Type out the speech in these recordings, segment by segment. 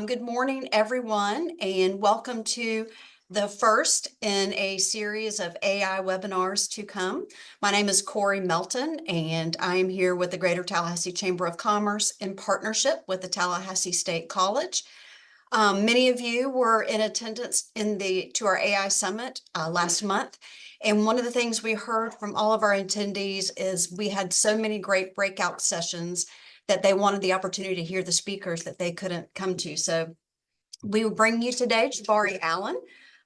Good morning, everyone, and welcome to the first in a series of AI webinars to come. My name is Corey Melton, and I am here with the Greater Tallahassee Chamber of Commerce in partnership with the Tallahassee State College. Many of you were in attendance to our AI Summit last month. And one of the things we heard from all of our attendees is we had so many great breakout sessions that they wanted the opportunity to hear the speakers that they couldn't come to. So we will bring you today Jabari Allen.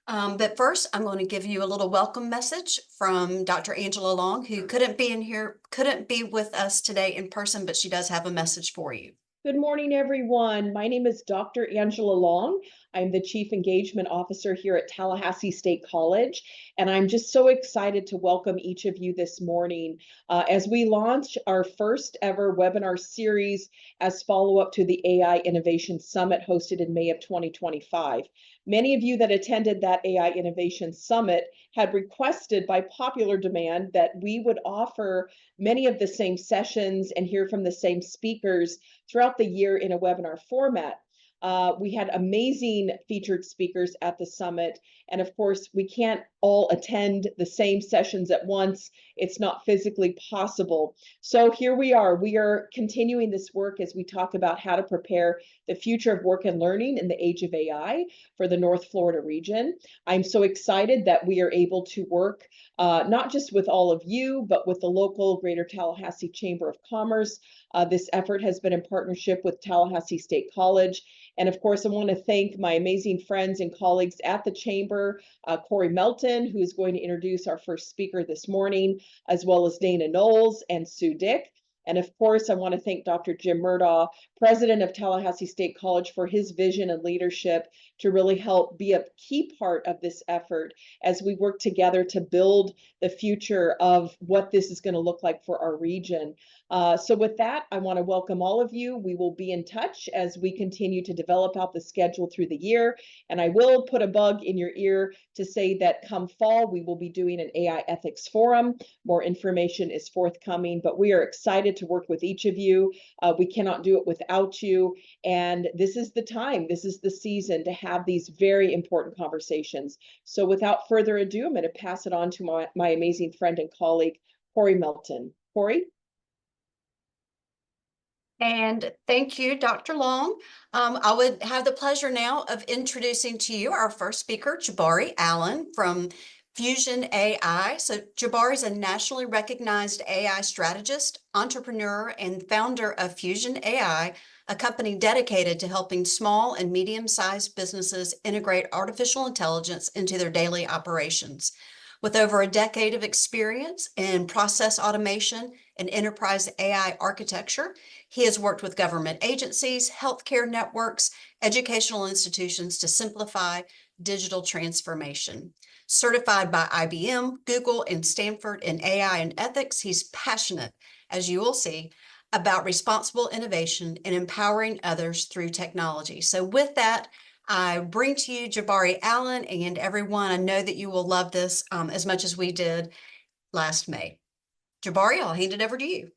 But first, I'm going to give you a little welcome message from Dr. Angela Long, who couldn't be with us today in person, but she does have a message for you. Good morning, everyone. My name is Dr. Angela Long. I'm the Chief Engagement Officer here at Tallahassee State College, and I'm just so excited to welcome each of you this morning as we launch our first ever webinar series as follow-up to the AI Innovation Summit hosted in May of 2025. Many of you that attended that AI Innovation Summit had requested by popular demand that we would offer many of the same sessions and hear from the same speakers throughout the year in a webinar format. We had amazing featured speakers at the summit. And of course, we can't all attend the same sessions at once. It's not physically possible. So here we are. We are continuing this work as we talk about how to prepare the future of work and learning in the age of AI for the North Florida region. I'm so excited that we are able to work not just with all of you, but with the local Greater Tallahassee Chamber of Commerce. This effort has been in partnership with Tallahassee State College. And of course, I want to thank my amazing friends and colleagues at the Chamber, Corey Melton, who is going to introduce our first speaker this morning, as well as Dana Knowles and Sue Dick. And of course, I want to thank Dr. Jim Murdaugh, president of Tallahassee State College, for his vision and leadership to really help be a key part of this effort as we work together to build the future of what this is going to look like for our region. So with that, I want to welcome all of you. We will be in touch as we continue to develop out the schedule through the year. And I will put a bug in your ear to say that come fall, we will be doing an AI ethics forum. More information is forthcoming, but we are excited to work with each of you. We cannot do it without you. And this is the time, this is the season to have these very important conversations. So without further ado, I'm going to pass it on to my amazing friend and colleague, Corey Melton. Corey? And thank you, Dr. Long. I would have the pleasure now of introducing to you our first speaker, Jabari Allen from Fusion AI. So Jabari is a nationally recognized AI strategist, entrepreneur, and founder of Fusion AI, a company dedicated to helping small and medium-sized businesses integrate artificial intelligence into their daily operations. With over a decade of experience in process automation and enterprise AI architecture, he has worked with government agencies, healthcare networks, educational institutions to simplify digital transformation. Certified by IBM, Google, and Stanford in AI and ethics, he's passionate, as you will see, about responsible innovation and empowering others through technology. So with that, I bring to you Jabari Allen, and everyone, I know that you will love this as much as we did last May. Jabari, I'll hand it over to you.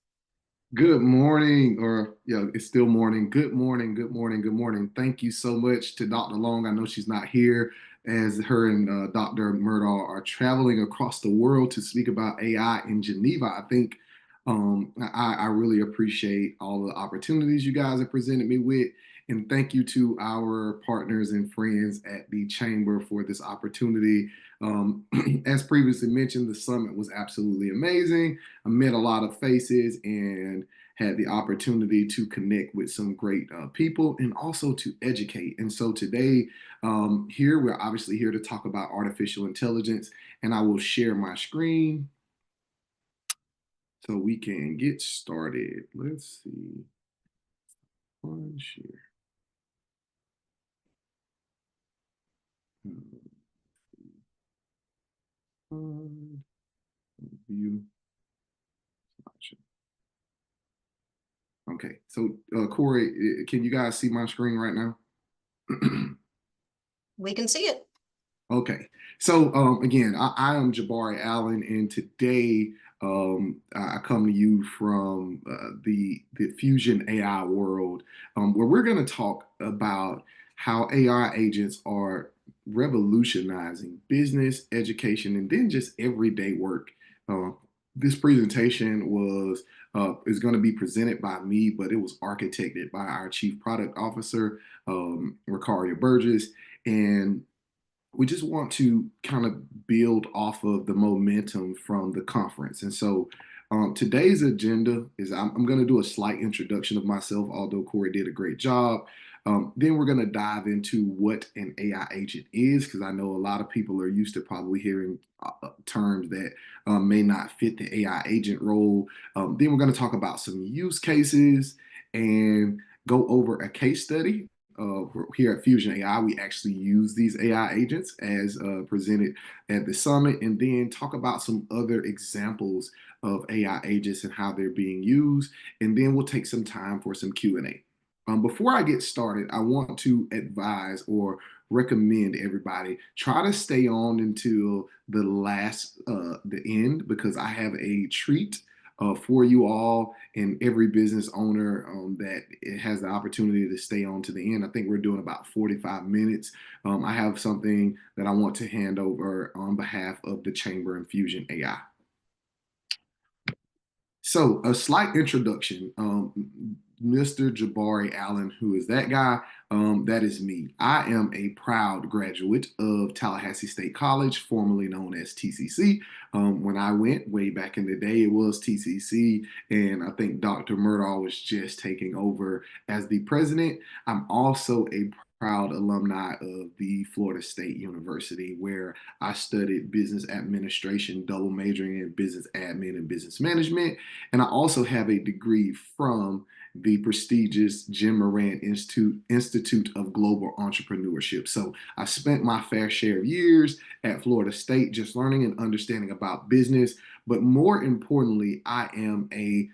Good morning, or yeah, it's still morning. Good morning, good morning, good morning. Thank you so much to Dr. Long. I know she's not here as her and Dr. Murdaugh are traveling across the world to speak about AI in Geneva. I think I really appreciate all the opportunities you guys have presented me with. And thank you to our partners and friends at the Chamber for this opportunity. As previously mentioned, the summit was absolutely amazing. I met a lot of faces and had the opportunity to connect with some great people and also to educate. And so today, we're obviously here to talk about artificial intelligence, and I will share my screen so we can get started. Let's see. Share. View. Okay, so Corey, can you guys see my screen right now? We can see it. Okay, so again, I am Jabari Allen, and today I come to you from the Fusion AI world, where we're going to talk about how AI agents are revolutionizing business, education, and then just everyday work. Uh, this presentation is going to be presented by me, but it was architected by our Chief Product Officer, Ricaria Burgess, and we just want to kind of build off of the momentum from the conference. And so today's agenda is I'm going to do a slight introduction of myself, although Corey did a great job. Then we're going to dive into what an AI agent is, because I know a lot of people are used to probably hearing terms that may not fit the AI agent role. Then we're going to talk about some use cases and go over a case study. Here at Fusion AI, we actually use these AI agents as presented at the summit, and then talk about some other examples of AI agents and how they're being used. And then we'll take some time for some Q&A. Before I get started, I want to advise or recommend everybody try to stay on until the end, because I have a treat for you all and every business owner that it has the opportunity to stay on to the end. I think we're doing about 45 minutes. I have something that I want to hand over on behalf of the Chamber and Fusion AI. So, a slight introduction. Mr. Jabari Allen, who is that guy? That is me. I am a proud graduate of Tallahassee State College, formerly known as TCC. When I went way back in the day, it was TCC, and I think Dr. Murdaugh was just taking over as the president. I'm also a proud alumni of the Florida State University, where I studied business administration, double majoring in business admin and business management. And I also have a degree from the prestigious Jim Moran Institute of Global Entrepreneurship. So I spent my fair share of years at Florida State just learning and understanding about business. But more importantly, I am a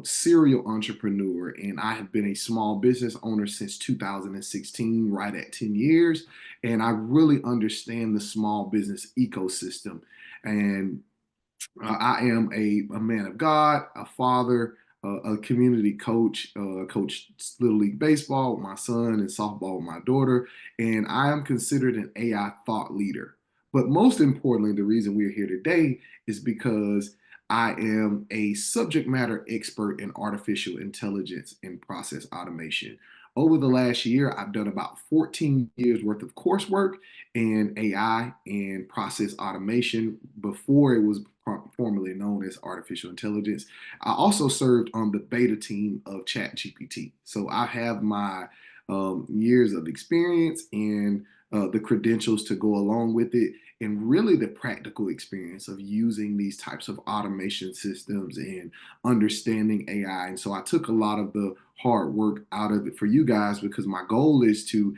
serial entrepreneur, and I have been a small business owner since 2016, right at 10 years. And I really understand the small business ecosystem. And I am a man of God, a father, a community coach, coach Little League Baseball with my son and softball with my daughter, and I am considered an AI thought leader. But most importantly, the reason we're here today is because I am a subject matter expert in artificial intelligence and process automation. Over the last year, I've done about 14 years worth of coursework in AI and process automation before it was formerly known as artificial intelligence. I also served on the beta team of ChatGPT. So I have my years of experience and the credentials to go along with it, and really the practical experience of using these types of automation systems and understanding AI. And so I took a lot of the hard work out of it for you guys, because my goal is to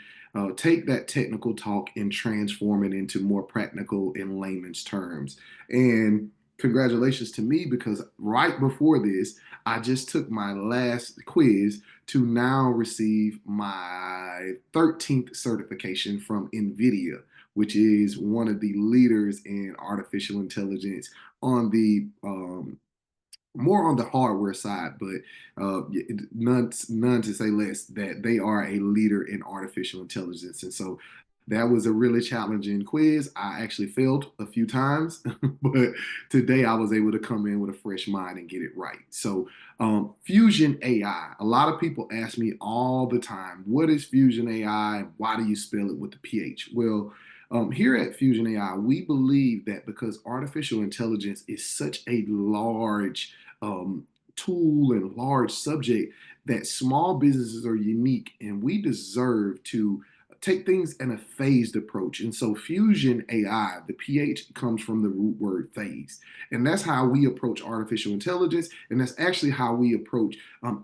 take that technical talk and transform it into more practical in layman's terms. And congratulations to me, because right before this, I just took my last quiz to now receive my 13th certification from NVIDIA, which is one of the leaders in artificial intelligence on the more on the hardware side, but none to say less that they are a leader in artificial intelligence. And so that was a really challenging quiz. I actually failed a few times, but today I was able to come in with a fresh mind and get it right. So Fusion AI, a lot of people ask me all the time, what is Fusion AI? Why do you spell it with the PH? Well, here at Fusion AI, we believe that because artificial intelligence is such a large tool and large subject, that small businesses are unique, and we deserve to take things in a phased approach. And so Fusion AI, the PH comes from the root word phase. And that's how we approach artificial intelligence. And that's actually how we approach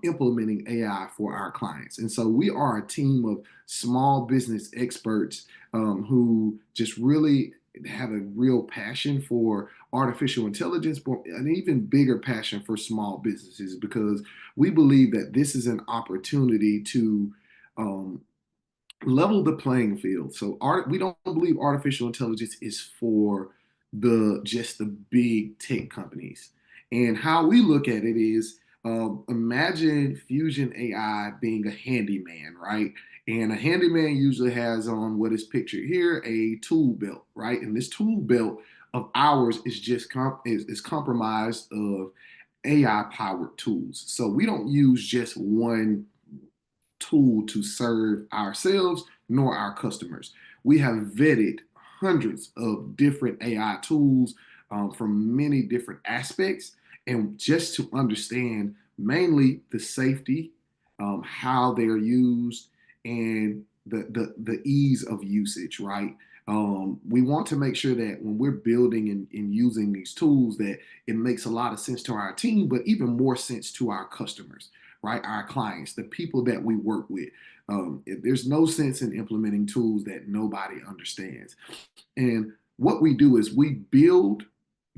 implementing AI for our clients. And so we are a team of small business experts who just really have a real passion for artificial intelligence, but an even bigger passion for small businesses, because we believe that this is an opportunity to um, level the playing field. So we don't believe artificial intelligence is for the just the big tech companies. And how we look at it is, imagine Fusion AI being a handyman, right? And a handyman usually has on what is pictured here a tool belt, right? And this tool belt of ours is just is compromised of AI powered tools. So we don't use just one tool to serve ourselves nor our customers. We have vetted hundreds of different AI tools from many different aspects, and just to understand mainly the safety, how they're used, and the ease of usage, right? We want to make sure that when we're building and using these tools, that it makes a lot of sense to our team, but even more sense to our customers, right? Our clients, the people that we work with. There's no sense in implementing tools that nobody understands. And what we do is we build,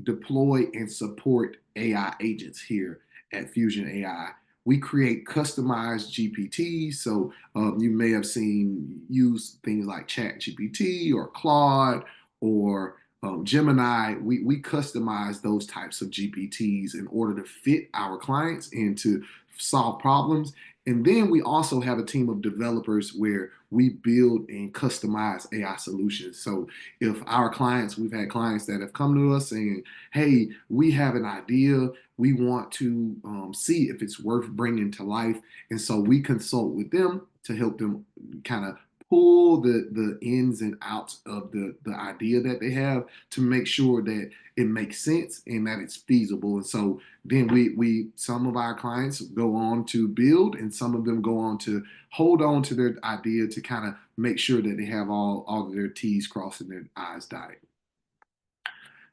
deploy, and support AI agents here at Fusion AI. We create customized GPTs. So you may have seen use things like Chat GPT or Claude or Gemini. We customize those types of GPTs in order to fit our clients and to solve problems. And then we also have a team of developers where we build and customize AI solutions. So if our clients, we've had clients that have come to us saying, hey, we have an idea, we want to see if it's worth bringing to life. And so we consult with them to help them kind of pull the ins and outs of the idea that they have to make sure that it makes sense and that it's feasible. And so then we some of our clients go on to build, and some of them go on to hold on to their idea to kind of make sure that they have all of their T's crossed and their I's dotted.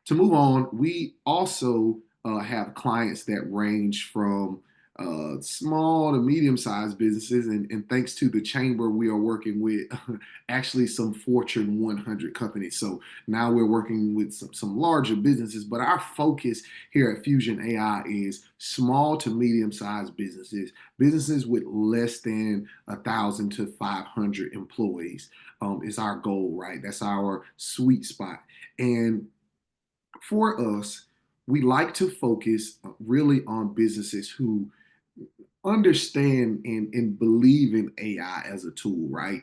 To move on, we also have clients that range from small to medium-sized businesses, and thanks to the chamber, we are working with actually some Fortune 100 companies. So now we're working with some larger businesses, but our focus here at Fusion AI is small to medium-sized businesses, businesses with less than 1,000 to 500 employees is our goal, right? That's our sweet spot. And for us, we like to focus really on businesses who understand and believe in AI as a tool, right?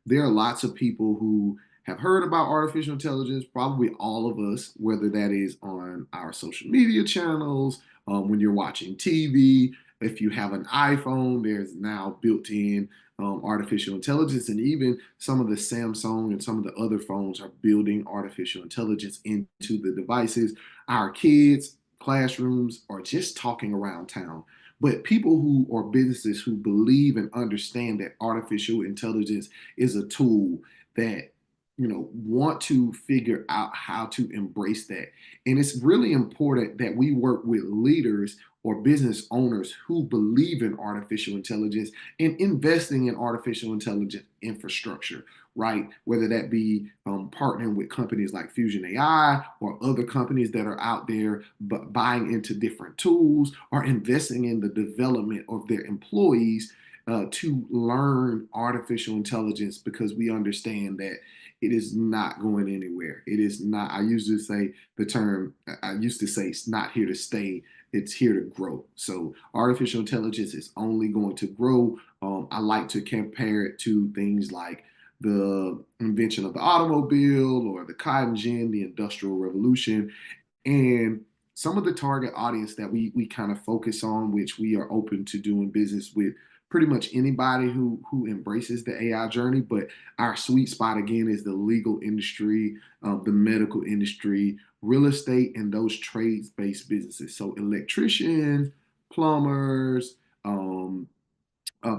There are lots of people who have heard about artificial intelligence, probably all of us, whether that is on our social media channels, when you're watching TV. If you have an iPhone, there's now built in artificial intelligence, and even some of the Samsung and some of the other phones are building artificial intelligence into the devices. Our kids, classrooms, are just talking around town. But people who or businesses who believe and understand that artificial intelligence is a tool that want to figure out how to embrace that. And it's really important that we work with leaders or business owners who believe in artificial intelligence and investing in artificial intelligence infrastructure, right? Whether that be partnering with companies like Fusion AI or other companies that are out there but buying into different tools, or investing in the development of their employees to learn artificial intelligence, because we understand that it is not going anywhere. It is not, I usually say the term, I used to say it's not here to stay, it's here to grow. So artificial intelligence is only going to grow. I like to compare it to things like the invention of the automobile or the cotton gin, the industrial revolution. And some of the target audience that we kind of focus on, which we are open to doing business with pretty much anybody who embraces the AI journey. But our sweet spot again is the legal industry, the medical industry, real estate, and those trades-based businesses. So electricians, plumbers,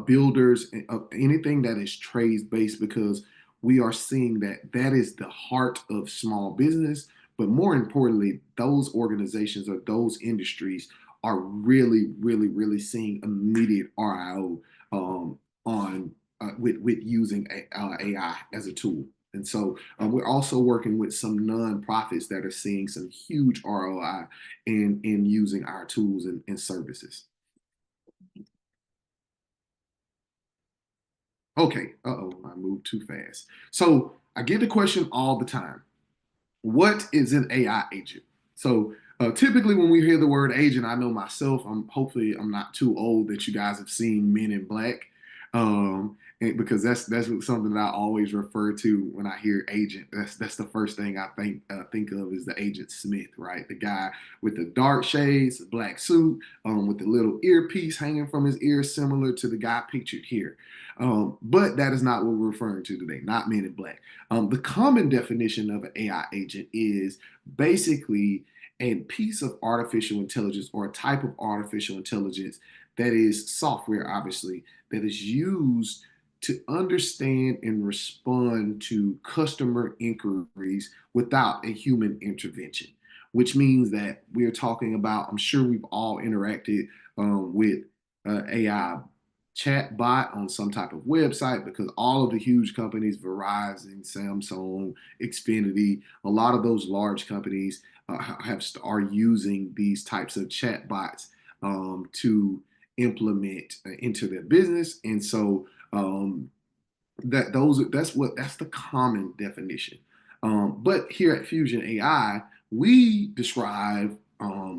builders, anything that is trades based, because we are seeing that that is the heart of small business. But more importantly, those organizations or those industries are really, really, really seeing immediate RIO on with using AI as a tool. And so we're also working with some nonprofits that are seeing some huge ROI in using our tools and services. Okay, I moved too fast. So I get the question all the time. What is an AI agent? So Typically, when we hear the word agent, I know myself, hopefully I'm not too old that you guys have seen Men in Black, because that's something that I always refer to when I hear agent. That's the first thing I think of is the Agent Smith, right? The guy with the dark shades, black suit, with the little earpiece hanging from his ear, similar to the guy pictured here. But that is not what we're referring to today, not Men in Black. The common definition of an AI agent is basically a piece of artificial intelligence or a type of artificial intelligence that is software, obviously, that is used to understand and respond to customer inquiries without a human intervention, which means that we're talking about, I'm sure we've all interacted with AI chat bot on some type of website because all of the huge companies, Verizon, Samsung, Xfinity, a lot of those large companies are using these types of chat bots to implement into their business. And so that's the common definition. But here at Fusion AI, we describe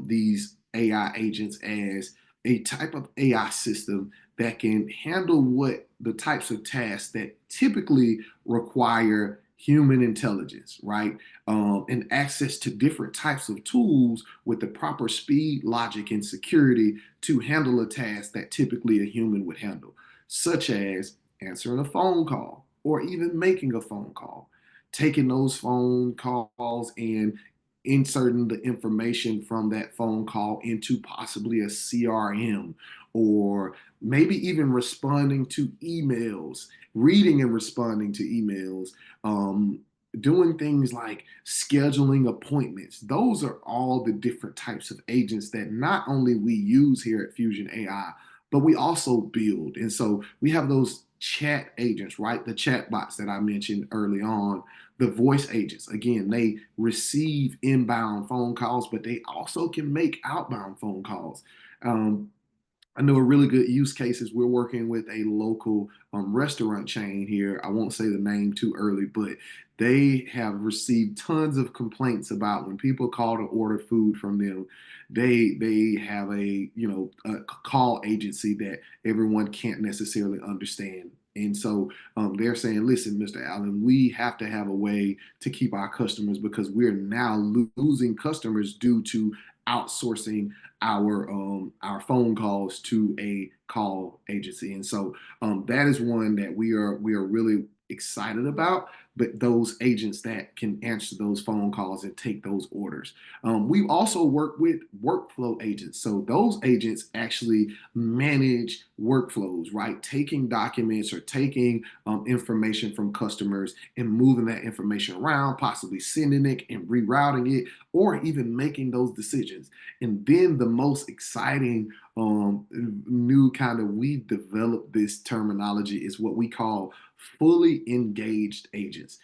these AI agents as a type of AI system that can handle what the types of tasks that typically require human intelligence, right? And access to different types of tools with the proper speed, logic, and security to handle a task that typically a human would handle, such as answering a phone call or even making a phone call, taking those phone calls and inserting the information from that phone call into possibly a CRM, or maybe even responding to emails, reading and responding to emails, doing things like scheduling appointments. Those are all the different types of agents that not only we use here at Fusion AI, but we also build. And so we have those chat agents, right? The chat bots that I mentioned early on, the voice agents. Again, they receive inbound phone calls, but they also can make outbound phone calls. Um, I know a really good use case is we're working with a local restaurant chain here. I won't say the name too early, but they have received tons of complaints about when people call to order food from them. They have a call agency that everyone can't necessarily understand. And so they're saying, listen, Mr. Allen, we have to have a way to keep our customers because we're now losing customers due to outsourcing our phone calls to a call agency. And so that is one that we are really excited about, but those agents that can answer those phone calls and take those orders. We also work with workflow agents. So those agents actually manage workflows, right? Taking documents or taking information from customers and moving that information around, possibly sending it and rerouting it, or even making those decisions. And then the most exciting new kind of we've developed this terminology is what we call fully engaged agents,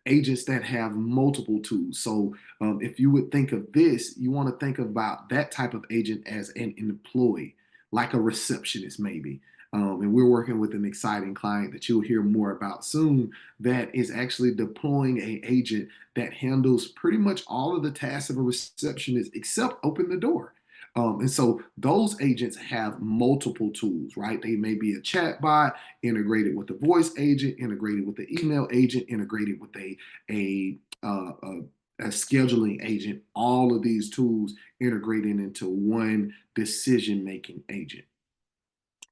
agents that have multiple tools. So if you would think of this, you want to think about that type of agent as an employee, like a receptionist maybe. And we're working with an exciting client that you'll hear more about soon that is actually deploying an agent that handles pretty much all of the tasks of a receptionist except open the door. And so those agents have multiple tools, right? They may be a chat bot integrated with a voice agent, integrated with the email agent, integrated with a, uh, a, a scheduling agent. All of these tools integrating into one decision-making agent.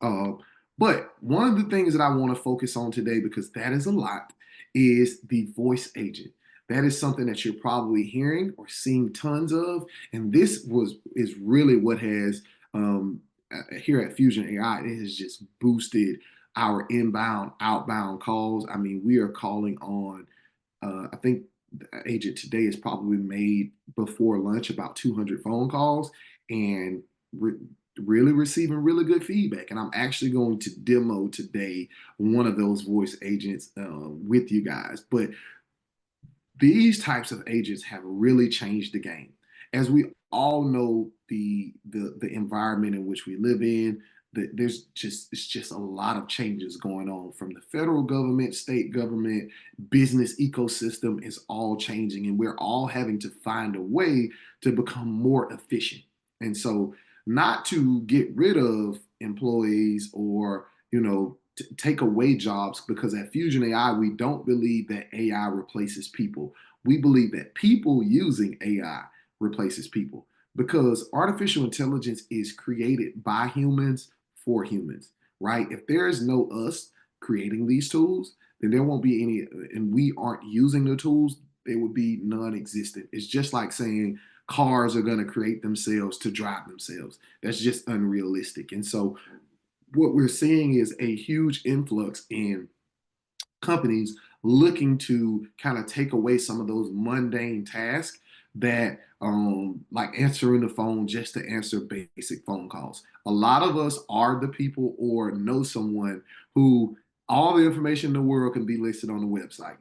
Uh, but one of the things that I want to focus on today, because that is a lot, is the voice agent. That is something that you're probably hearing or seeing tons of, and is really what has here at Fusion AI. It has just boosted our inbound, outbound calls. I mean, we are calling on. I think the agent today has probably made before lunch about 200 phone calls, and re really receiving really good feedback. And I'm actually going to demo today one of those voice agents with you guys. But these types of agents have really changed the game. As we all know, the environment in which we live in, it's just a lot of changes going on from the federal government, state government, business ecosystem is all changing, and we're all having to find a way to become more efficient. And so, not to get rid of employees or take away jobs, because at Fusion AI we don't believe that AI replaces people. We believe that people using AI replaces people, because artificial intelligence is created by humans for humans, right? If there is no us creating these tools, then there won't be any, and we aren't using the tools, they would be non-existent. It's just like saying cars are going to create themselves to drive themselves. That's just unrealistic. And so what we're seeing is a huge influx in companies looking to kind of take away some of those mundane tasks that like answering the phone just to answer basic phone calls. A lot of us are the people or know someone who all the information in the world can be listed on the website,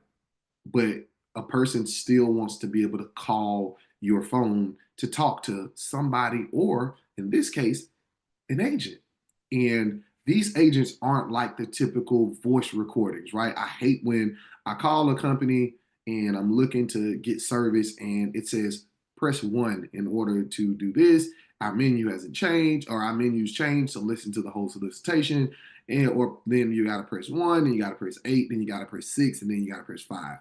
but a person still wants to be able to call your phone to talk to somebody, or in this case, an agent. And these agents aren't like the typical voice recordings, right? I hate when I call a company and I'm looking to get service and it says press one in order to do this. Our menu hasn't changed, or our menu's changed, so listen to the whole solicitation. And or then you gotta press one, then you gotta press eight, then you gotta press six, and then you gotta press five.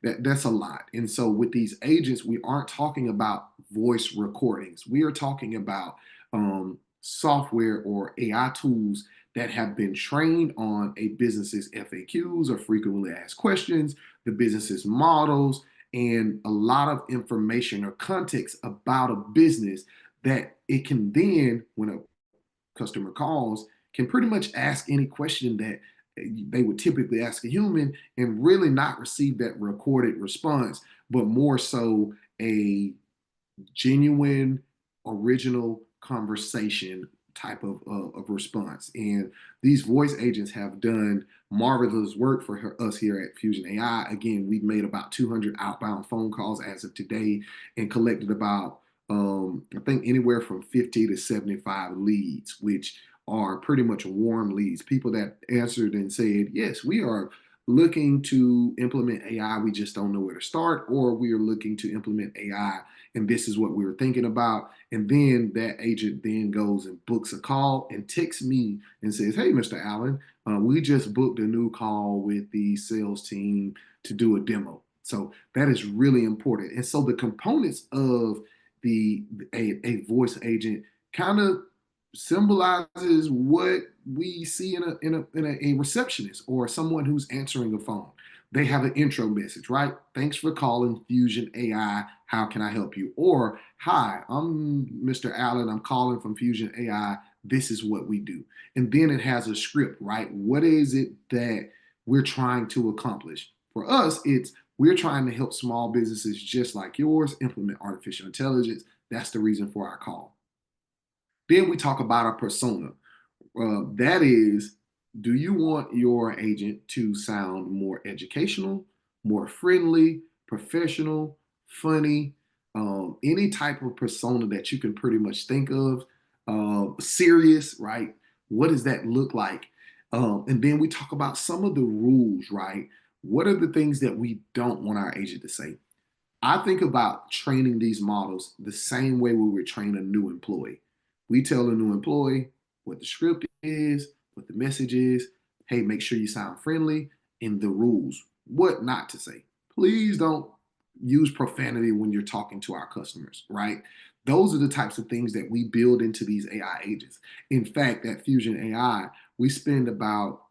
That's a lot. And so with these agents, we aren't talking about voice recordings. We are talking about software or AI tools that have been trained on a business's FAQs or frequently asked questions, the business's models, and a lot of information or context about a business that it can then, when a customer calls, can pretty much ask any question that they would typically ask a human and really not receive that recorded response, but more so a genuine, original conversation type of response. And these voice agents have done marvelous work for us here at Fusion AI. Again, we've made about 200 outbound phone calls as of today and collected about, I think, anywhere from 50 to 75 leads, which are pretty much warm leads. People that answered and said, yes, we are looking to implement AI. We just don't know where to start, or we are looking to implement AI and this is what we were thinking about. And then that agent then goes and books a call and texts me and says, hey, Mr. Allen, we just booked a new call with the sales team to do a demo. So that is really important. And so the components of a voice agent kind of symbolizes what we see in a receptionist or someone who's answering a phone. They have an intro message, right? Thanks for calling Fusion AI. How can I help you? Or, hi, I'm Mr. Allen. I'm calling from Fusion AI. This is what we do. And then it has a script, right? What is it that we're trying to accomplish? For us, it's we're trying to help small businesses just like yours implement artificial intelligence. That's the reason for our call. Then we talk about our persona. That is, do you want your agent to sound more educational, more friendly, professional, funny, any type of persona that you can pretty much think of, serious, right? What does that look like? And then we talk about some of the rules, right? What are the things that we don't want our agent to say? I think about training these models the same way we would train a new employee. We tell a new employee what the script is, what the message is. Hey, make sure you sound friendly, and the rules, what not to say. Please don't use profanity when you're talking to our customers, right? Those are the types of things that we build into these AI agents. In fact, at Fusion AI, we spend about,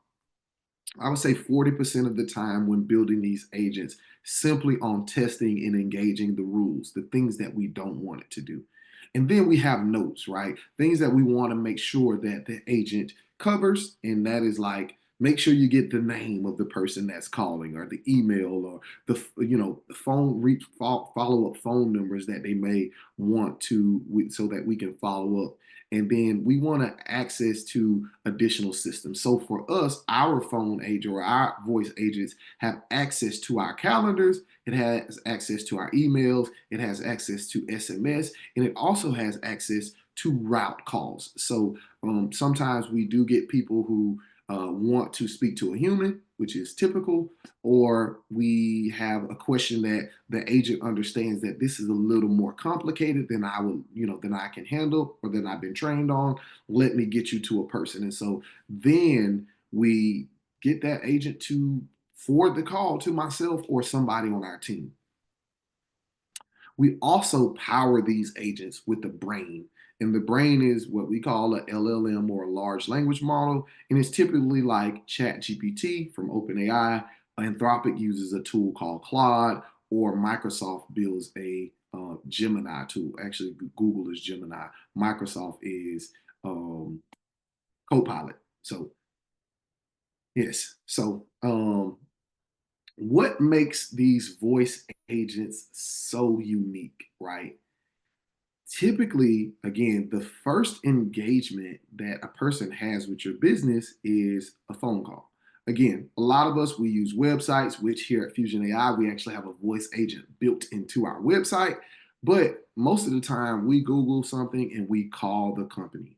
I would say, 40% of the time when building these agents simply on testing and engaging the rules, the things that we don't want it to do. And then we have notes, right? Things that we want to make sure that the agent covers. And that is like, make sure you get the name of the person that's calling, or the email, or the phone follow up phone numbers that they may want to, so that we can follow up. And then we want to access to additional systems. So for us, our phone agent or our voice agents have access to our calendars. It has access to our emails. It has access to SMS, and it also has access to route calls. So Sometimes we do get people who want to speak to a human, which is typical, or we have a question that the agent understands that this is a little more complicated than I will, than I can handle or than I've been trained on. Let me get you to a person. And so then we get that agent to forward the call to myself or somebody on our team. We also power these agents with the brain. And the brain is what we call a LLM or a large language model. And it's typically like ChatGPT from OpenAI. Anthropic uses a tool called Claude, or Microsoft builds a Gemini tool. Actually, Google is Gemini. Microsoft is Copilot. So, yes. So, what makes these voice agents so unique, right? Typically, again, the first engagement that a person has with your business is a phone call. Again, a lot of us, we use websites, which here at Fusion AI, we actually have a voice agent built into our website. But most of the time, we Google something and we call the company.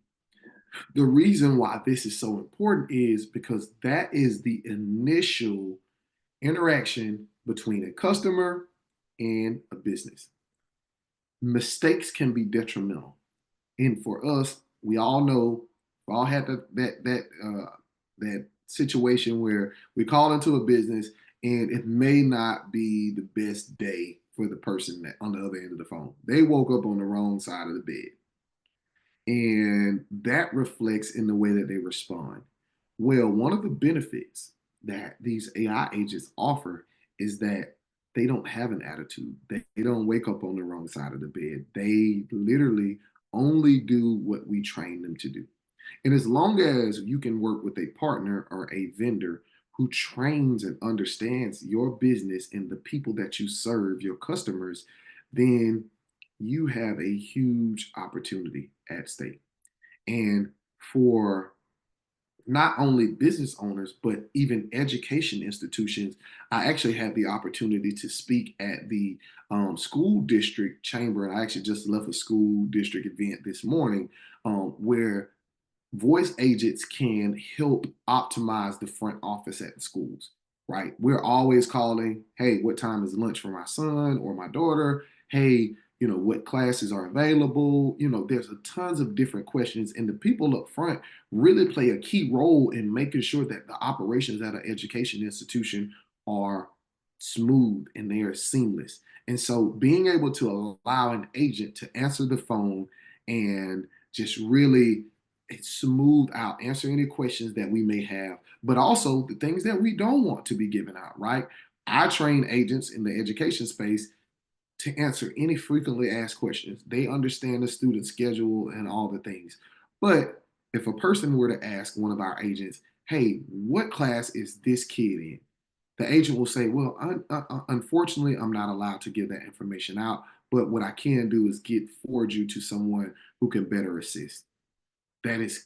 The reason why this is so important is because that is the initial interaction between a customer and a business. Mistakes can be detrimental. And for us, we all know, we all had that situation where we call into a business and it may not be the best day for the person that on the other end of the phone. They woke up on the wrong side of the bed. And that reflects in the way that they respond. Well, one of the benefits that these AI agents offer is that they don't have an attitude. They don't wake up on the wrong side of the bed. They literally only do what we train them to do. And as long as you can work with a partner or a vendor who trains and understands your business and the people that you serve, your customers, then you have a huge opportunity at stake. And for not only business owners, but even education institutions, I actually had the opportunity to speak at the school district chamber. I actually just left a school district event this morning where voice agents can help optimize the front office at the schools, right? We're always calling, hey, what time is lunch for my son or my daughter? Hey, what classes are available? There's a tons of different questions, and the people up front really play a key role in making sure that the operations at an education institution are smooth and they are seamless. And so being able to allow an agent to answer the phone and just really smooth out, answer any questions that we may have, but also the things that we don't want to be given out, right? I train agents in the education space to answer any frequently asked questions. They understand the student schedule and all the things. But if a person were to ask one of our agents, hey, what class is this kid in? The agent will say, well, unfortunately, I'm not allowed to give that information out. But what I can do is forward you to someone who can better assist. That is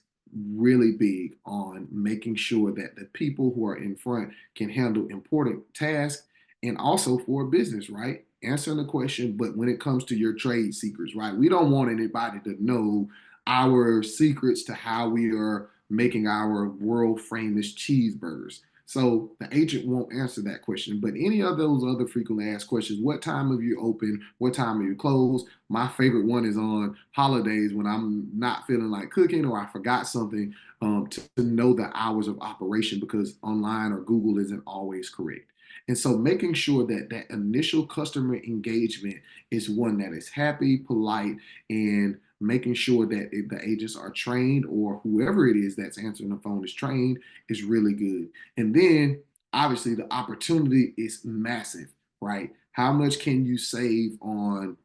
really big on making sure that the people who are in front can handle important tasks, and also for a business, right? Answering the question, but when it comes to your trade secrets, right? We don't want anybody to know our secrets to how we are making our world famous cheeseburgers. So the agent won't answer that question. But any of those other frequently asked questions, what time are you open? What time are you closed? My favorite one is on holidays when I'm not feeling like cooking or I forgot something, to know the hours of operation, because online or Google isn't always correct. And so making sure that that initial customer engagement is one that is happy, polite, and making sure that if the agents are trained or whoever it is that's answering the phone is trained is really good. And then obviously the opportunity is massive, right? How much can you save on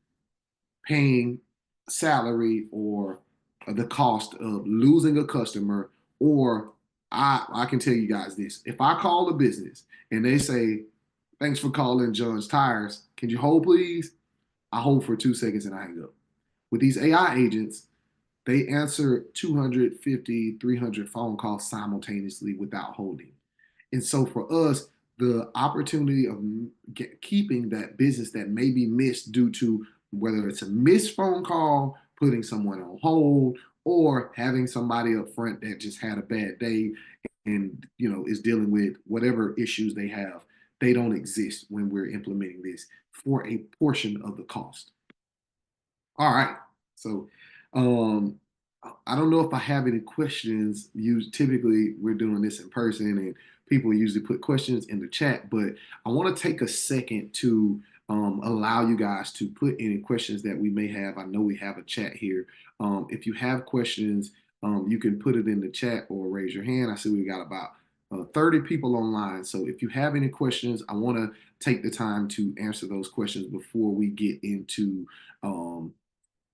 paying salary or the cost of losing a customer? Or I can tell you guys this: if I call a business and they say, thanks for calling John's Tires, can you hold please? I hold for 2 seconds and I hang up. With these AI agents, they answer 250, 300 phone calls simultaneously without holding. And so for us, the opportunity of keeping that business that may be missed due to whether it's a missed phone call, putting someone on hold, or having somebody up front that just had a bad day and is dealing with whatever issues they have. They don't exist when we're implementing this for a portion of the cost. All right. So um I don't know if I have any questions. Typically we're doing this in person and people usually put questions in the chat, but I want to take a second to allow you guys to put any questions that we may have. I know we have a chat here. If you have questions, you can put it in the chat or raise your hand. I see we got about 30 people online. So if you have any questions, I want to take the time to answer those questions before we get into um,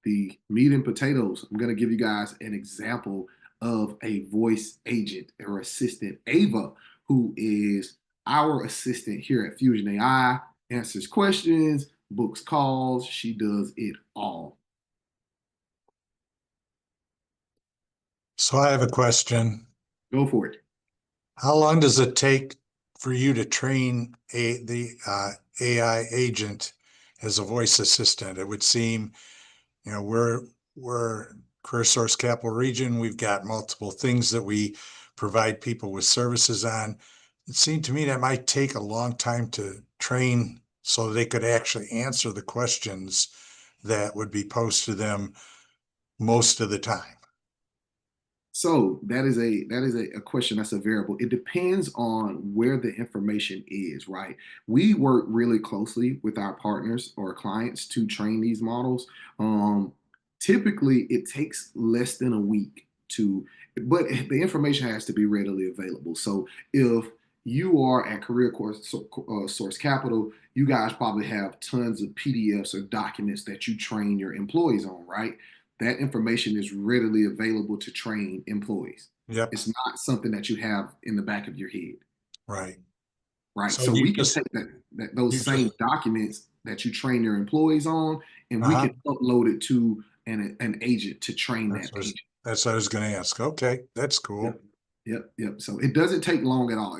the meat and potatoes. I'm going to give you guys an example of a voice agent or assistant, Ava, who is our assistant here at Fusion AI, answers questions, books calls. She does it all. So I have a question. Go for it. How long does it take for you to train the AI agent as a voice assistant? It would seem, we're Career Source Capital Region. We've got multiple things that we provide people with services on. It seemed to me that might take a long time to train so they could actually answer the questions that would be posed to them most of the time. So that is a question that's a variable. It depends on where the information is, right? We work really closely with our partners or clients to train these models. Um, Typically, it takes less than a week but the information has to be readily available. So if you are at Source Capital, you guys probably have tons of PDFs or documents that you train your employees on, right? That information is readily available to train employees. Yep. It's not something that you have in the back of your head. Right. Right. So So you we can just take those same documents that you train your employees on, and we uh-huh. can upload it to an agent to train that agent. That's what I was going to ask. Okay, that's cool. Yep. Yep. So it doesn't take long at all.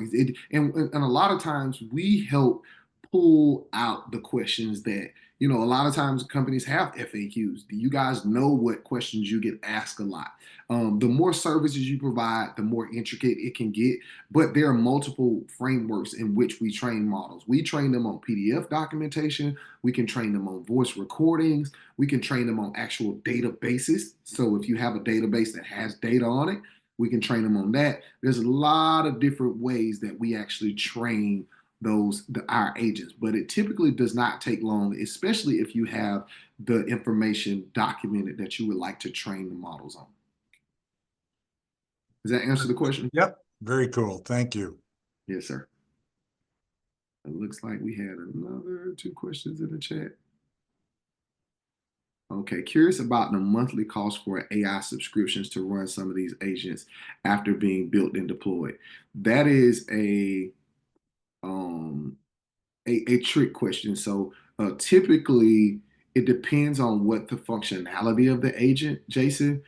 And a lot of times we help pull out the questions that, a lot of times companies have FAQs. Do you guys know what questions you get asked a lot? The more services you provide, the more intricate it can get. But there are multiple frameworks in which we train models. We train them on PDF documentation. We can train them on voice recordings. We can train them on actual databases. So if you have a database that has data on it, we can train them on that. There's a lot of different ways that we actually train our agents, but it typically does not take long, especially if you have the information documented that you would like to train the models on. Does that answer the question? Yep. Very cool. Thank you. Yes, sir. It looks like we had another 2 questions in the chat. Okay, curious about the monthly cost for AI subscriptions to run some of these agents after being built and deployed. That is um, a trick question. So typically, it depends on what the functionality of the agent, Jason.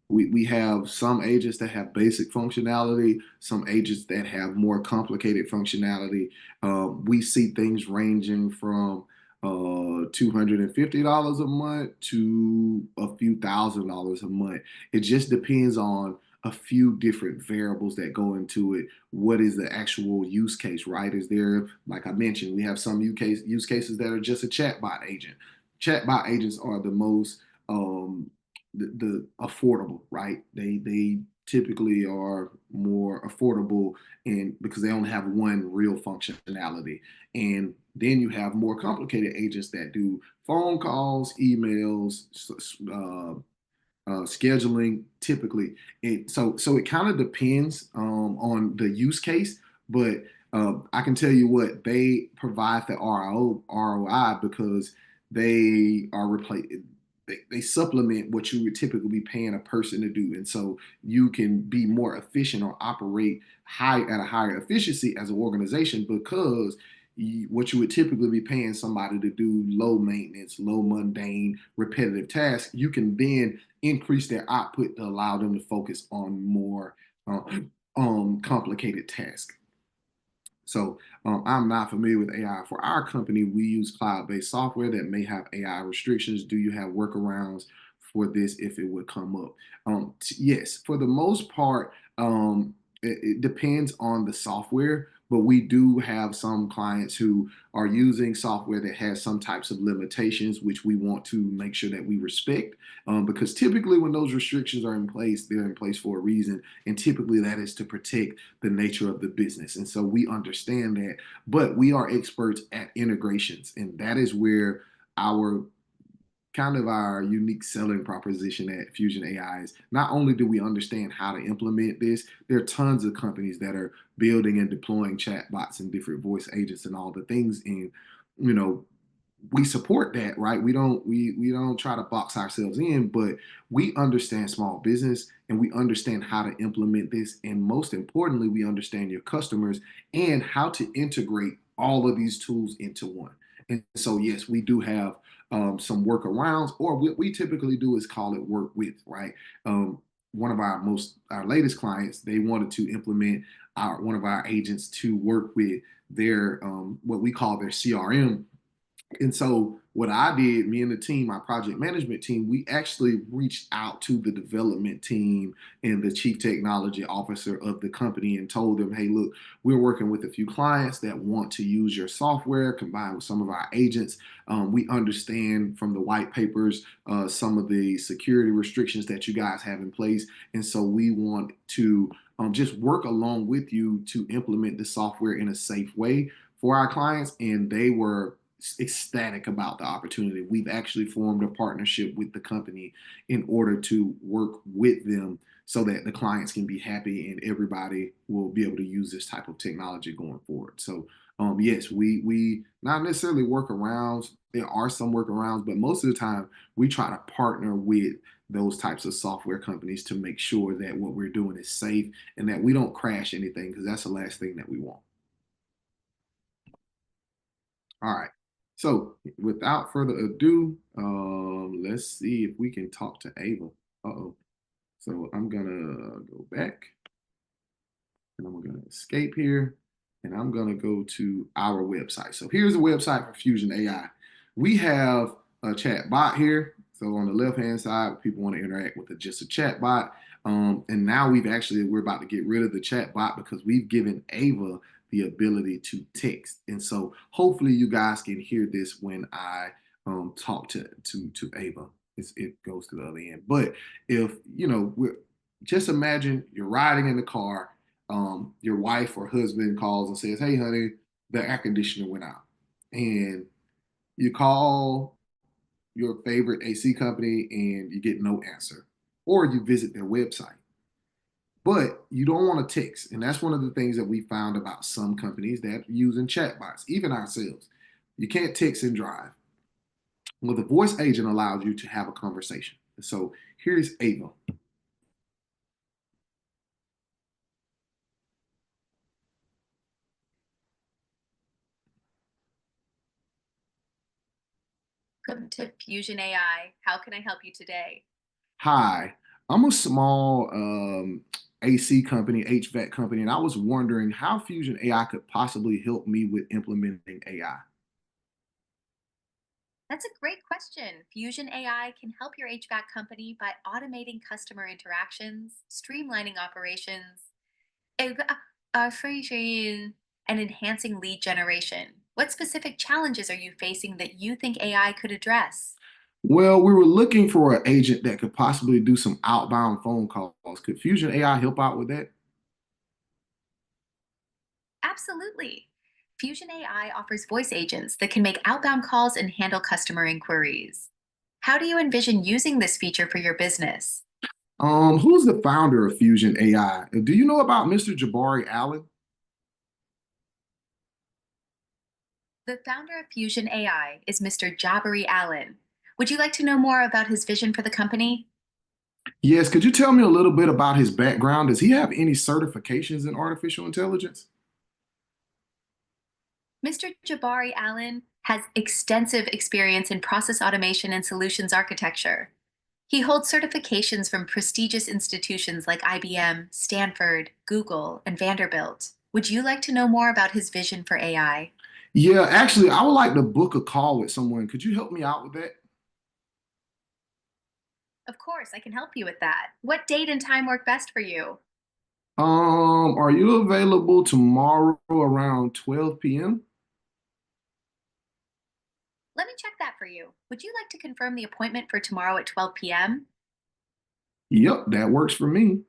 We have some agents that have basic functionality, some agents that have more complicated functionality. We see things ranging from $250 a month to a few $1,000s a month. It just depends on a few different variables that go into it. What is the actual use case, right? Is there, like I mentioned, we have some use cases that are just a chatbot agent. Chatbot agents are the most the affordable, right? They typically are more affordable and because they only have one real functionality. And then you have more complicated agents that do phone calls, emails, scheduling typically. So it kind of depends on the use case, but I can tell you what they provide the ROI because they are replacing. They supplement what you would typically be paying a person to do, and so you can be more efficient or operate at a higher efficiency as an organization because what you would typically be paying somebody to do low maintenance, low mundane, repetitive tasks, you can then increase their output to allow them to focus on more complicated tasks. So I'm not familiar with AI. For our company, we use cloud-based software that may have AI restrictions. Do you have workarounds for this if it would come up. Yes, for the most part, it depends on the software, but we do have some clients who are using software that has some types of limitations, which we want to make sure that we respect. Because typically, when those restrictions are in place, they're in place for a reason, and typically that is to protect the nature of the business. And so we understand that, but we are experts at integrations, and that is where our kind of our unique selling proposition at Fusion AI is not only do we understand how to implement this, there are tons of companies that are building and deploying chatbots and different voice agents and all the things. And, you know, we support that, right? We don't try to box ourselves in, but we understand small business and we understand how to implement this. And most importantly, we understand your customers and how to integrate all of these tools into one. And so, yes, we do have some workarounds, or what we typically do is call it work with, right? One of our latest clients, they wanted to implement one of our agents to work with their what we call their CRM. And so what I did, me and the team, my project management team, we actually reached out to the development team and the chief technology officer of the company and told them, hey, look, we're working with a few clients that want to use your software combined with some of our agents. We understand from the white papers some of the security restrictions that you guys have in place. And so we want to just work along with you to implement the software in a safe way for our clients. And they were ecstatic about the opportunity. We've actually formed a partnership with the company in order to work with them so that the clients can be happy and everybody will be able to use this type of technology going forward. So yes, we not necessarily workarounds. There are some workarounds, but most of the time we try to partner with those types of software companies to make sure that what we're doing is safe and that we don't crash anything, because that's the last thing that we want. All right. So without further ado, let's see if we can talk to Ava. Uh-oh. So I'm gonna go back and I'm gonna escape here and I'm gonna go to our website. So here's the website for Fusion AI. We have a chat bot here. So on the left-hand side, people want to interact with just a chat bot. And now we're about to get rid of the chat bot because we've given Ava the ability to text. And so hopefully you guys can hear this when I talk to Ava. It goes to the other end. But if, just imagine you're riding in the car, your wife or husband calls and says, hey, honey, the air conditioner went out. And you call your favorite AC company and you get no answer, or you visit their website. But you don't want to text. And that's one of the things that we found about some companies that are using chatbots, even ourselves. You can't text and drive. Well, the voice agent allows you to have a conversation. So here's Ava. Welcome to Fusion AI. How can I help you today? Hi, I'm a small AC company, HVAC company, and I was wondering how Fusion AI could possibly help me with implementing AI. That's a great question. Fusion AI can help your HVAC company by automating customer interactions, streamlining operations, and and enhancing lead generation. What specific challenges are you facing that you think AI could address? Well, we were looking for an agent that could possibly do some outbound phone calls. Could Fusion AI help out with that? Absolutely. Fusion AI offers voice agents that can make outbound calls and handle customer inquiries. How do you envision using this feature for your business? Who's the founder of Fusion AI? Do you know about Mr. Jabari Allen? The founder of Fusion AI is Mr. Jabari Allen. Would you like to know more about his vision for the company? Yes, could you tell me a little bit about his background? Does he have any certifications in artificial intelligence? Mr. Jabari Allen has extensive experience in process automation and solutions architecture. He holds certifications from prestigious institutions like IBM, Stanford, Google, and Vanderbilt. Would you like to know more about his vision for AI? Yeah, actually, I would like to book a call with someone. Could you help me out with that? Of course, I can help you with that. What date and time work best for you? Are you available tomorrow around 12 p.m.? Let me check that for you. Would you like to confirm the appointment for tomorrow at 12 p.m.? Yep, that works for me.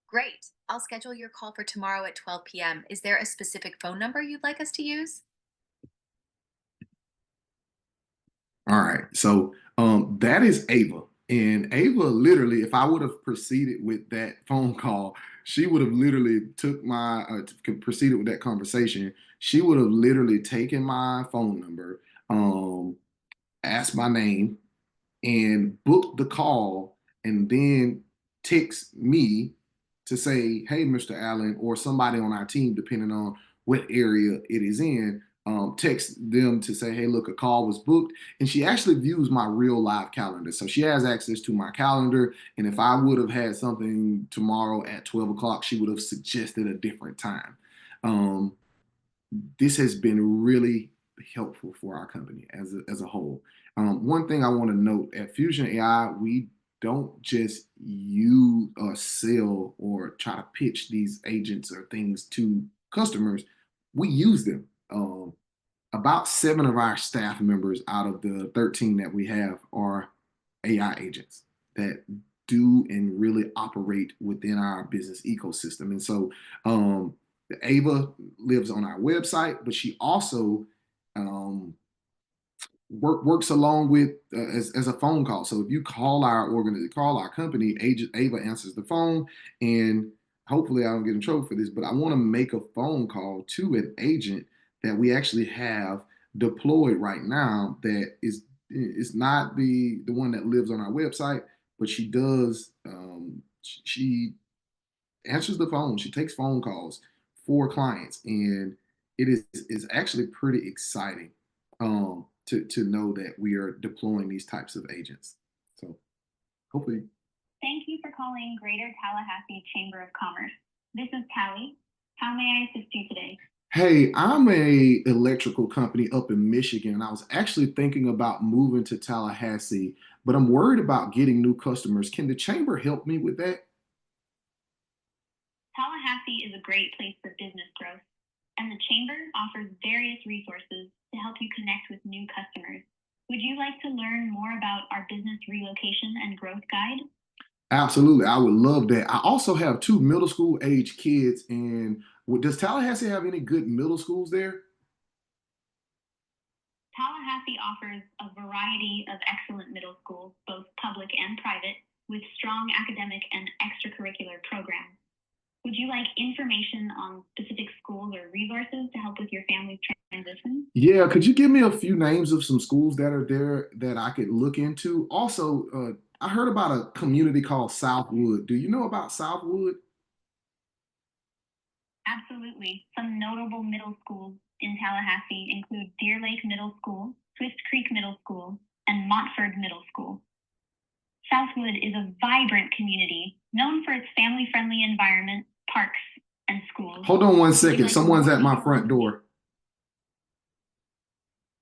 Great. I'll schedule your call for tomorrow at 12 p.m. Is there a specific phone number you'd like us to use? All right. So that is Ava. And Ava literally, if I would have proceeded with that phone call, she would have literally took my proceeded with that conversation. She would have literally taken my phone number, asked my name, and book the call and then text me to say, hey, Mr. Allen, or somebody on our team, depending on what area it is in, text them to say, hey, look, a call was booked. And she actually views my real live calendar. So she has access to my calendar. And if I would have had something tomorrow at 12 o'clock, she would have suggested a different time. Um, this has been really helpful for our company as a whole. One thing I want to note at Fusion AI, we don't just use or sell or try to pitch these agents or things to customers. We use them. About 7 of our staff members out of the 13 that we have are AI agents that do and really operate within our business ecosystem. And so Ava lives on our website, but she also um, works along with as a phone call. So if you call call our company, agent Ava answers the phone, and hopefully I don't get in trouble for this, but I want to make a phone call to an agent that we actually have deployed right now that is not the one that lives on our website, but she does she answers the phone. She takes phone calls for clients, and it is actually pretty exciting to know that we are deploying these types of agents. So hopefully. Thank you for calling Greater Tallahassee Chamber of Commerce. This is Callie. How may I assist you today? Hey, I'm a electrical company up in Michigan. I was actually thinking about moving to Tallahassee, but I'm worried about getting new customers. Can the chamber help me with that? Tallahassee is a great place for business growth, and the Chamber offers various resources to help you connect with new customers. Would you like to learn more about our business relocation and growth guide? Absolutely. I would love that. I also have 2 middle school age kids. And does Tallahassee have any good middle schools there? Tallahassee offers a variety of excellent middle schools, both public and private, with strong academic and extracurricular programs. Would you like information on specific schools or resources to help with your family's transition? Yeah, could you give me a few names of some schools that are there that I could look into? Also, I heard about a community called Southwood. Do you know about Southwood? Absolutely. Some notable middle schools in Tallahassee include Deer Lake Middle School, Twist Creek Middle School, and Montford Middle School. Southwood is a vibrant community known for its family-friendly environment, parks, and schools. Hold on one Would you second. like Someone's more at my details? front door.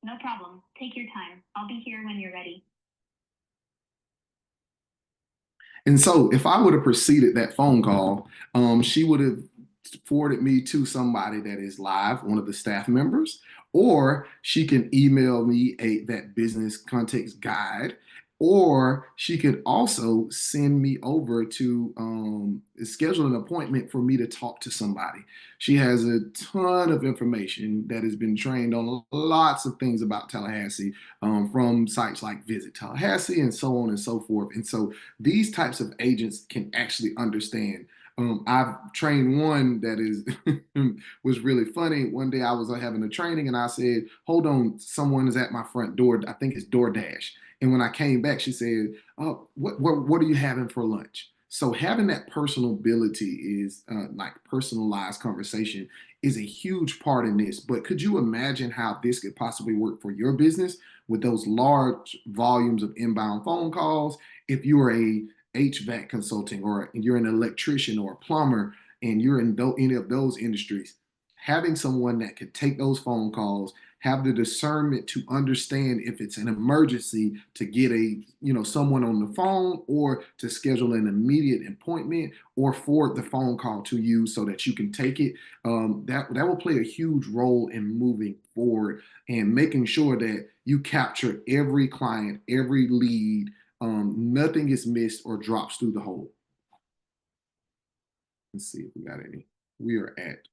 No problem. Take your time. I'll be here when you're ready. And so if I would have proceeded that phone call, she would have forwarded me to somebody that is live, one of the staff members, or she can email me that business context guide, or she could also send me over to schedule an appointment for me to talk to somebody. She has a ton of information that has been trained on lots of things about Tallahassee from sites like Visit Tallahassee and so on and so forth. And so these types of agents can actually understand. I've trained one that is was really funny. One day I was having a training and I said, "Hold on, someone is at my front door. I think it's DoorDash." And when I came back, she said, "Oh, what are you having for lunch?" So having that personal ability is like personalized conversation is a huge part in this. But could you imagine how this could possibly work for your business with those large volumes of inbound phone calls? If you are a HVAC consulting, or you're an electrician or a plumber, and you're in any of those industries, having someone that could take those phone calls, have the discernment to understand if it's an emergency to get someone on the phone, or to schedule an immediate appointment, or forward the phone call to you so that you can take it. That will play a huge role in moving forward and making sure that you capture every client, every lead. Nothing is missed or drops through the hole. Let's see if we got any. We are at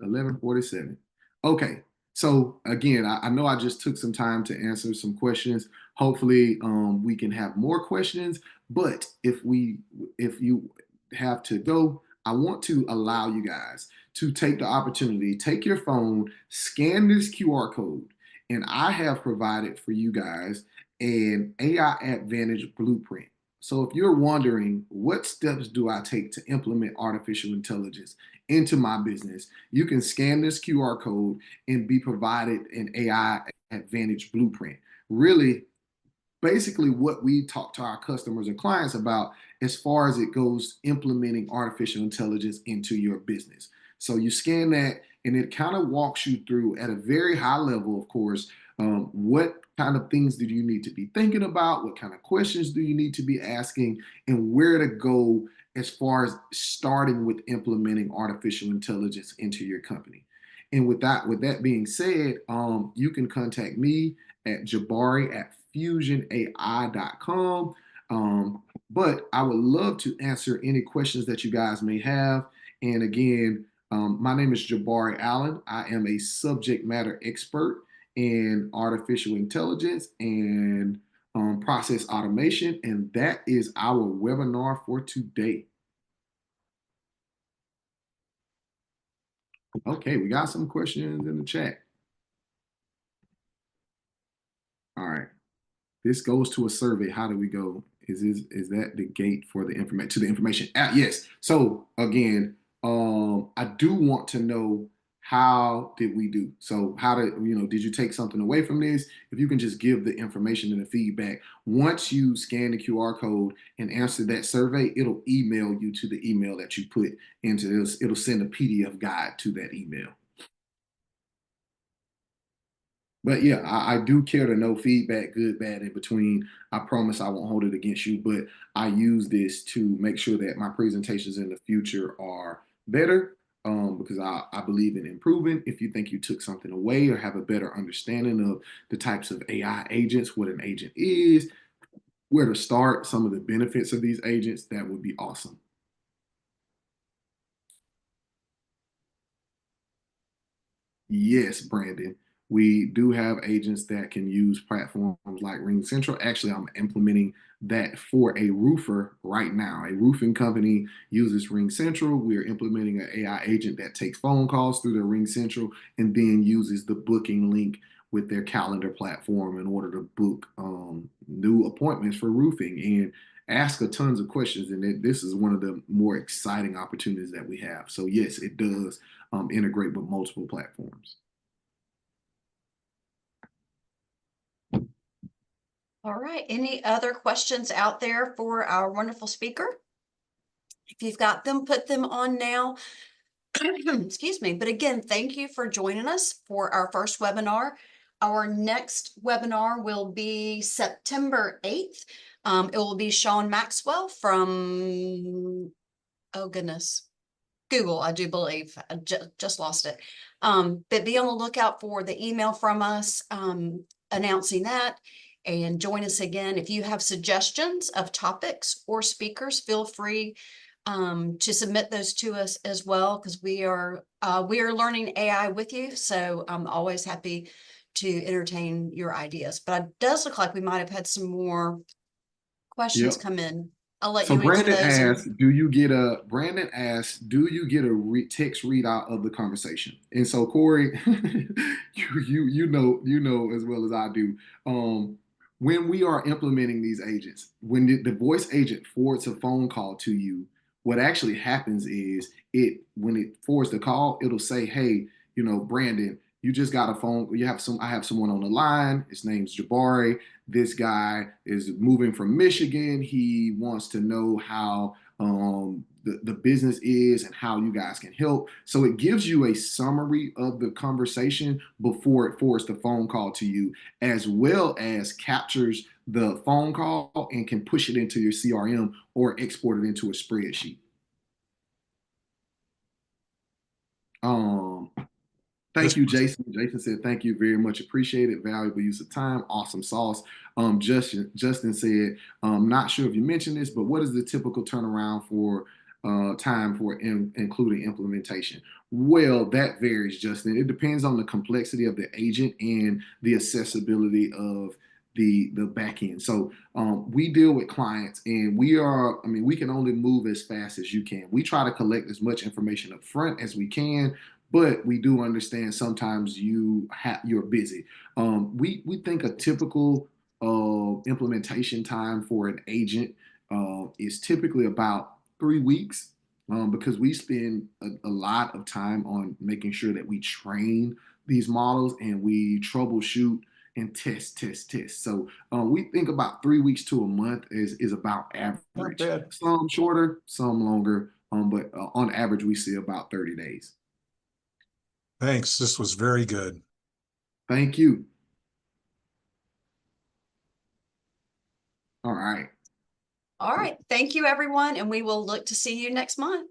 11:47. Okay. So again, I know I just took some time to answer some questions. Hopefully, we can have more questions. But if you have to go, I want to allow you guys to take the opportunity, take your phone, scan this QR code, and I have provided for you guys an AI Advantage blueprint. So if you're wondering, what steps do I take to implement artificial intelligence into my business, you can scan this QR code and be provided an AI Advantage blueprint. Really, basically what we talk to our customers and clients about as far as it goes implementing artificial intelligence into your business. So you scan that, and it kind of walks you through at a very high level, of course, what kind of things do you need to be thinking about? What kind of questions do you need to be asking? And where to go as far as starting with implementing artificial intelligence into your company. And with that being said, you can contact me at jabari@fusionai.com. But I would love to answer any questions that you guys may have. And again, my name is Jabari Allen. I am a subject matter expert in artificial intelligence and process automation. And that is our webinar for today. Okay, we got some questions in the chat. All right. This goes to a survey. How do we go? Is that the gate for the information to the information? Yes. So again, I do want to know, how did we do? So did you take something away from this? If you can just give the information and the feedback. Once you scan the QR code and answer that survey, it'll email you to the email that you put into this. It'll send a PDF guide to that email. But yeah, I do care to know feedback, good, bad, in between. I promise I won't hold it against you, but I use this to make sure that my presentations in the future are better, because I believe in improving. If you think you took something away or have a better understanding of the types of AI agents, what an agent is, where to start, some of the benefits of these agents, that would be awesome. Yes, Brandon. We do have agents that can use platforms like RingCentral. Actually, I'm implementing that for a roofer right now. A roofing company uses RingCentral. We are implementing an AI agent that takes phone calls through their RingCentral and then uses the booking link with their calendar platform in order to book new appointments for roofing and ask a tons of questions. And this is one of the more exciting opportunities that we have. So yes, it does integrate with multiple platforms. All right. Any other questions out there for our wonderful speaker? If you've got them, put them on now. Excuse me. But again, thank you for joining us for our first webinar. Our next webinar will be September 8th. It will be Sean Maxwell from, oh goodness, Google, I do believe. I just lost it. But be on the lookout for the email from us announcing that. And join us again. If you have suggestions of topics or speakers, feel free to submit those to us as well, because we are learning AI with you. So I'm always happy to entertain your ideas. But it does look like we might have had some more questions come in. I'll let So you answer Brandon those. asks, do you get a text readout of the conversation? And so Corey, you know as well as I do. When we are implementing these agents, when the voice agent forwards a phone call to you, what actually happens is when it forwards the call, it'll say, hey, Brandon, you just got a phone. I have someone on the line. His name's Jabari. This guy is moving from Michigan. He wants to know how the business is and how you guys can help. So it gives you a summary of the conversation before it forwards the phone call to you, as well as captures the phone call and can push it into your CRM or export it into a spreadsheet. Thank you, Jason. Jason said, thank you very much. Appreciate it. Valuable use of time. Awesome sauce. Justin said, not sure if you mentioned this, but what is the typical turnaround for time for including implementation? Well, that varies, Justin. It depends on the complexity of the agent and the accessibility of the back end. So we deal with clients, and we can only move as fast as you can. We try to collect as much information up front as we can, but we do understand sometimes you're busy. We think a typical implementation time for an agent is typically about 3 weeks, because we spend a lot of time on making sure that we train these models and we troubleshoot and test. So we think about 3 weeks to a month is about average. Some shorter, some longer, but on average we see about 30 days. Thanks. This was very good. Thank you. All right. All right. Thank you, everyone. And we will look to see you next month.